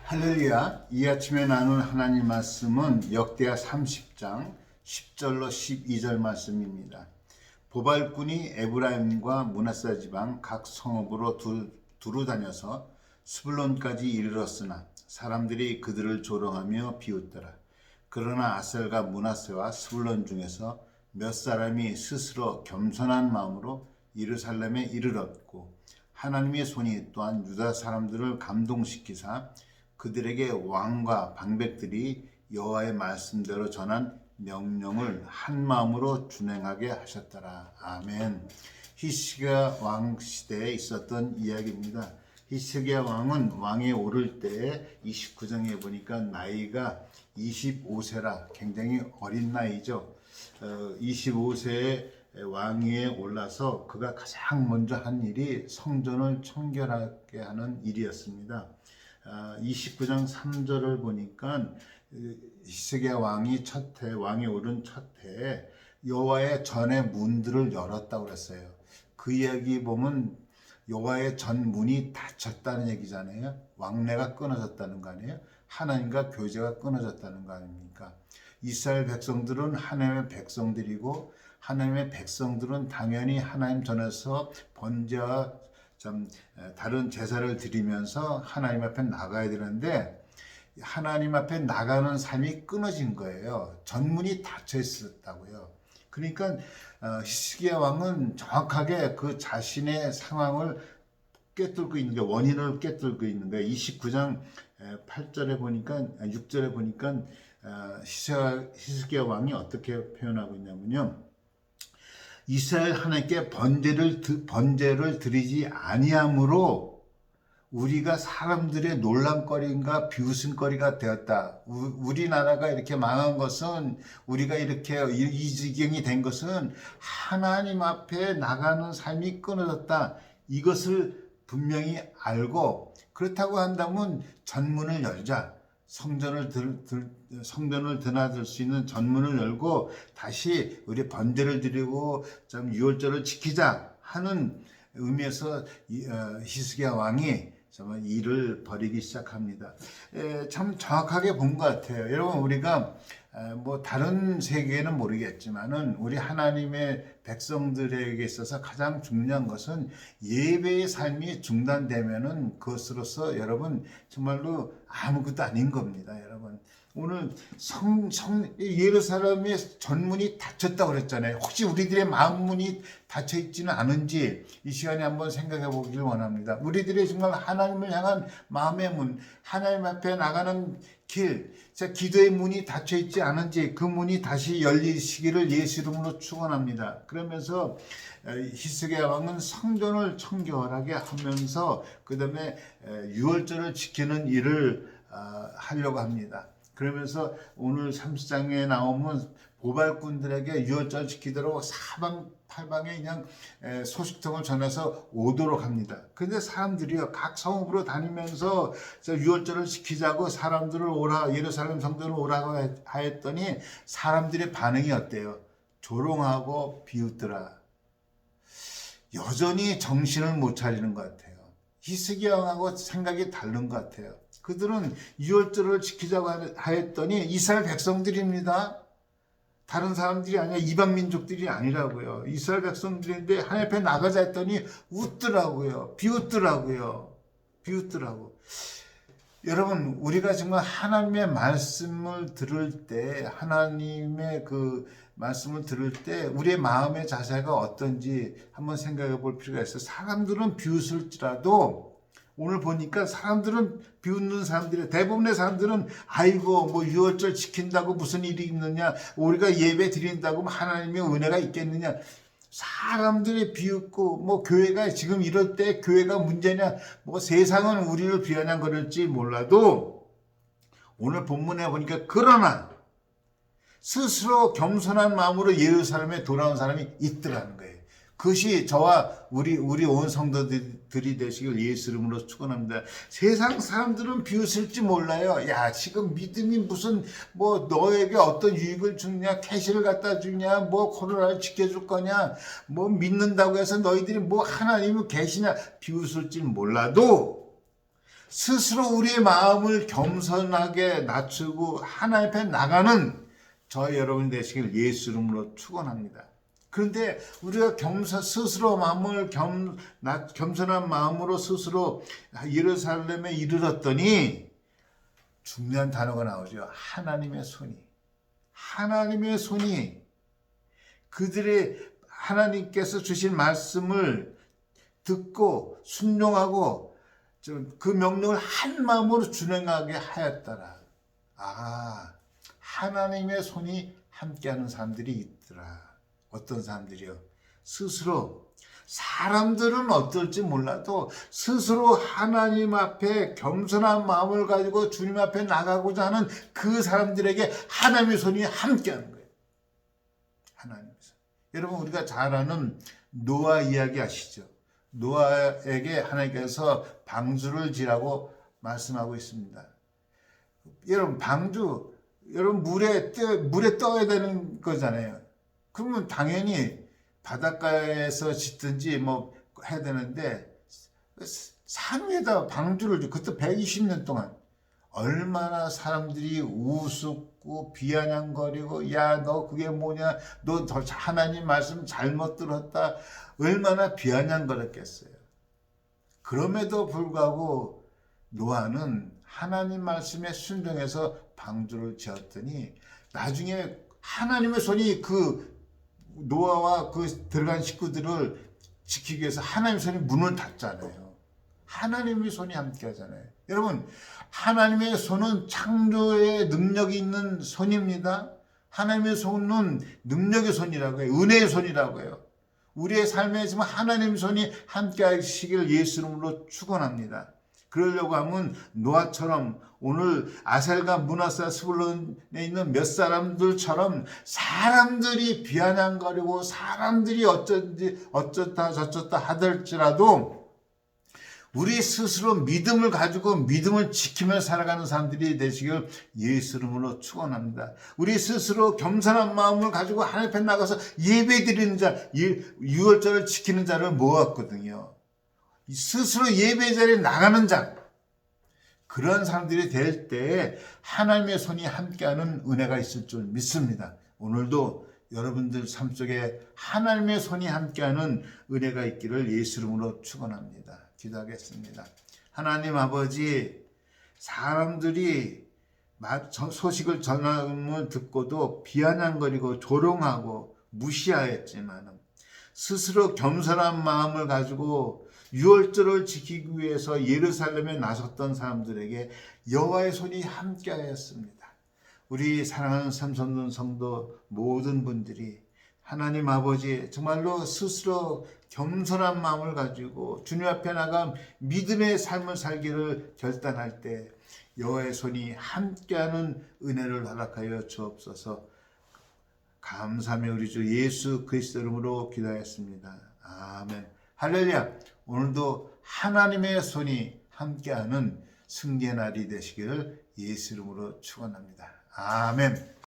할렐루야. 이 아침에 나눌 하나님 말씀은 역대하 30장 10절로 12절 말씀입니다. 보발꾼이 에브라임과 므낫세 지방 각 성읍으로 두루 다녀서 스불론까지 이르렀으나 사람들이 그들을 조롱하며 비웃더라. 그러나 아셀과 므낫세와 스불론 중에서 몇 사람이 스스로 겸손한 마음으로 예루살렘에 이르렀고 하나님의 손이 또한 유다 사람들을 감동시키사 그들에게 왕과 방백들이 여호와의 말씀대로 전한 명령을 한 마음으로 준행하게 하셨더라. 아멘. 히스기야 왕 시대에 있었던 이야기입니다. 히스기야 왕은 왕에 오를 때 29장에 보니까 나이가 25세라 굉장히 어린 나이죠. 25세에 왕위에 올라서 그가 가장 먼저 한 일이 성전을 청결하게 하는 일이었습니다. 29장 3절을 보니까 히스기야 왕이 왕에 오른 첫 해에 여호와의 전의 문들을 열었다고 그랬어요. 그 이야기 보면 여호와의 전 문이 닫혔다는 얘기잖아요. 왕래가 끊어졌다는 거 아니에요? 하나님과 교제가 끊어졌다는 거 아닙니까? 이스라엘 백성들은 하나님의 백성들이고 하나님의 백성들은 당연히 하나님 전에서 번제와 다른 제사를 드리면서 하나님 앞에 나가야 되는데 하나님 앞에 나가는 삶이 끊어진 거예요. 전문이 닫혀 있었다고요. 그러니까 히스기야 왕은 정확하게 그 자신의 상황을 꿰뚫고 있는 게 원인을 꿰뚫고 있는 거예요. 29장 8절에 보니까 6절에 보니까 히스기야 왕이 어떻게 표현하고 있냐면요. 이스라엘 하나님께 번제를 드리지 아니함으로 우리가 사람들의 논란거리인가 비웃음거리가 되었다. 우리나라가 이렇게 망한 것은 우리가 이렇게 이 지경이 된 것은 하나님 앞에 나가는 삶이 끊어졌다. 이것을 분명히 알고 그렇다고 한다면 전문을 열자. 성전을 드나들 수 있는 전문을 열고 다시 우리 번제를 드리고 좀 유월절을 지키자 하는 의미에서 히스기야 왕이 정말 일을 벌이기 시작합니다. 참 정확하게 본 것 같아요. 여러분 우리가 뭐 다른 세계에는 모르겠지만은 우리 하나님의 백성들에게 있어서 가장 중요한 것은 예배의 삶이 중단되면은 그것으로서 여러분 정말로 아무것도 아닌 겁니다. 여러분 오늘 예루살렘의 전문이 닫혔다고 그랬잖아요. 혹시 우리들의 마음 문이 닫혀 있지는 않은지 이 시간에 한번 생각해 보길 원합니다. 우리들의 정말 하나님을 향한 마음의 문, 하나님 앞에 나가는 길, 기도의 문이 닫혀 있지 않은지 그 문이 다시 열리시기를 예수 이름으로 축원합니다. 그러면서 히스기야 왕은 성전을 청결하게 하면서 그 다음에 유월절을 지키는 일을 하려고 합니다. 그러면서 오늘 30장에 나오면 보발꾼들에게 유월절 지키도록 사방팔방에 그냥 소식통을 전해서 오도록 합니다. 그런데 사람들이요 각 성읍으로 다니면서 유월절을 지키자고 사람들을 예루살렘 성전을 오라고 하였더니 사람들의 반응이 어때요? 조롱하고 비웃더라. 여전히 정신을 못 차리는 것 같아요. 히스기야 왕하고 생각이 다른 것 같아요. 그들은 유월절을 지키자고 하였더니 이스라엘 백성들입니다. 다른 사람들이 아니라 이방 민족들이 아니라고요. 이스라엘 백성들인데 하나님 앞에 나가자 했더니 웃더라고요. 비웃더라고요. 여러분 우리가 정말 하나님의 말씀을 들을 때 하나님의 그 말씀을 들을 때 우리의 마음의 자세가 어떤지 한번 생각해 볼 필요가 있어요. 사람들은 비웃을지라도 오늘 보니까 사람들은 비웃는 사람들이 대부분의 사람들은 아이고 뭐 유월절 지킨다고 무슨 일이 있느냐 우리가 예배 드린다고 하나님의 은혜가 있겠느냐 사람들이 비웃고 뭐 교회가 지금 이럴 때 교회가 문제냐 뭐 세상은 우리를 비아냥거릴지 몰라도 오늘 본문에 보니까 그러나 스스로 겸손한 마음으로 예루살렘에 돌아온 사람이 있더라는 거예요. 그것이 저와 우리 온 성도들이 되시길 예수 이름으로 축원합니다. 세상 사람들은 비웃을지 몰라요. 야 지금 믿음이 무슨 뭐 너에게 어떤 유익을 주느냐 캐시를 갖다 주냐 뭐 코로나를 지켜줄 거냐 뭐 믿는다고 해서 너희들이 뭐 하나님은 계시냐 비웃을지 몰라도 스스로 우리의 마음을 겸손하게 낮추고 하나님 앞에 나가는 저와 여러분 되시길 예수 이름으로 축원합니다. 그런데 우리가 스스로 마음을 겸손한 마음으로 스스로 예루살렘에 이르렀더니 중요한 단어가 나오죠. 하나님의 손이 그들의 하나님께서 주신 말씀을 듣고 순종하고 그 명령을 한 마음으로 준행하게 하였더라. 하나님의 손이 함께하는 사람들이 있더라. 어떤 사람들이요? 스스로, 사람들은 어떨지 몰라도 스스로 하나님 앞에 겸손한 마음을 가지고 주님 앞에 나가고자 하는 그 사람들에게 하나님의 손이 함께하는 거예요. 하나님의 손. 여러분, 우리가 잘 아는 노아 이야기 아시죠? 노아에게 하나님께서 방주를 지라고 말씀하고 있습니다. 여러분, 여러분 물에 떠야 되는 거잖아요. 그러면 당연히 바닷가에서 짓든지 뭐 해야 되는데 산 위에다 방주를 줘. 그때 120년 동안 얼마나 사람들이 우습고 비아냥거리고 야 너 그게 뭐냐 너 하나님 말씀 잘못 들었다 얼마나 비아냥거렸겠어요. 그럼에도 불구하고 노아는 하나님 말씀에 순종해서 방주를 지었더니 나중에 하나님의 손이 그 노아와 그 들어간 식구들을 지키기 위해서 하나님의 손이 문을 닫잖아요. 하나님의 손이 함께 하잖아요. 여러분, 하나님의 손은 창조의 능력이 있는 손입니다. 하나님의 손은 능력의 손이라고 해요. 은혜의 손이라고 해요. 우리의 삶에 지금 하나님의 손이 함께 하시길 예수 이름으로 축원합니다. 그러려고 하면 노아처럼 오늘 아셀과 므낫세 스불론에 있는 몇 사람들처럼 사람들이 비아냥거리고 사람들이 어쩌다 저쩌다 하더라도 우리 스스로 믿음을 가지고 믿음을 지키며 살아가는 사람들이 되시길 예수 이름으로 축원합니다. 우리 스스로 겸손한 마음을 가지고 하나님 앞에 나가서 예배드리는 자, 유월절을 지키는 자를 모았거든요. 스스로 예배 자리에 나가는 자, 그런 사람들이 될 때 하나님의 손이 함께하는 은혜가 있을 줄 믿습니다. 오늘도 여러분들 삶 속에 하나님의 손이 함께하는 은혜가 있기를 예수 이름으로 축원합니다. 기도하겠습니다. 하나님 아버지, 사람들이 소식을 전함을 듣고도 비아냥거리고 조롱하고 무시하였지만 스스로 겸손한 마음을 가지고 유월절을 지키기 위해서 예루살렘에 나섰던 사람들에게 여호와의 손이 함께하였습니다. 우리 사랑하는 삼성동 성도 모든 분들이 하나님 아버지 정말로 스스로 겸손한 마음을 가지고 주님 앞에 나가 믿음의 삶을 살기를 결단할 때 여호와의 손이 함께하는 은혜를 허락하여 주옵소서. 감사하며 우리 주 예수 그리스도 이름으로 기도하였습니다. 아멘. 할렐루야. 오늘도 하나님의 손이 함께하는 승리의 날이 되시기를 예수 이름으로 축원합니다. 아멘.